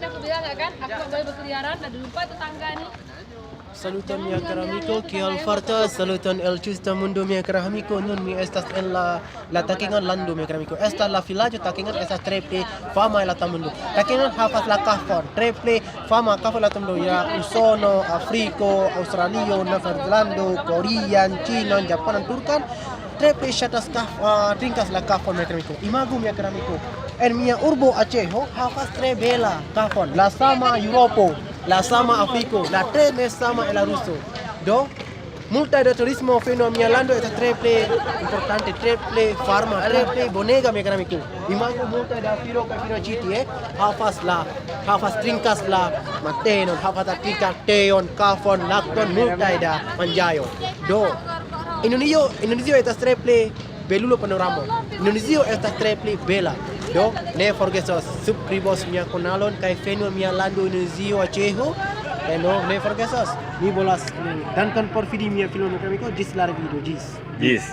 tadi aku bilang nggak kan, aku nggak boleh berkeliaran. Dan lupa tetangga nih. Saluton mia caro amico, chi al farta, saluton el giusto mundo mia caro amico, non mi estas en la takingan lando mia caro amico. Esta la vilaĝo takingan estas tre pli fama en la tamundo. Takingan havas la kafon, tre pli fama kafo la tamundo ya Usono, Afriko, Australio, Nederlando, Korean, Chinon, Japanan, Turkan. Tre pli ŝatas trinkas la kafon mia caro amico. Imagu mia caro amico. En mia urbo Aceh havas tre bela kafon, la sama Eŭropo. La sama Afriko, la tre ne sama en la ruso. Do, multa de turismo fino mia lando estas tre pli importante, tre pli farma, tre pli bonega mia cara amico. Imagu multa de afiro kaj fino ĉi tie havas trinkas la matenon, havas trinkas teon, kafon, lakton, multaj da manĝaĵo. Do, Indonezio estas tre pli belulo panoramo. Indonezio estas tre pli bela. Do, ne forgesos subskribos mia kanalon kaj fenu mia lando Indonezio Aceho. No, ne forgesos. Mi volas dankon por vidi mia filmo, mia amiko. Ĝis la revido, ĝis. Yes.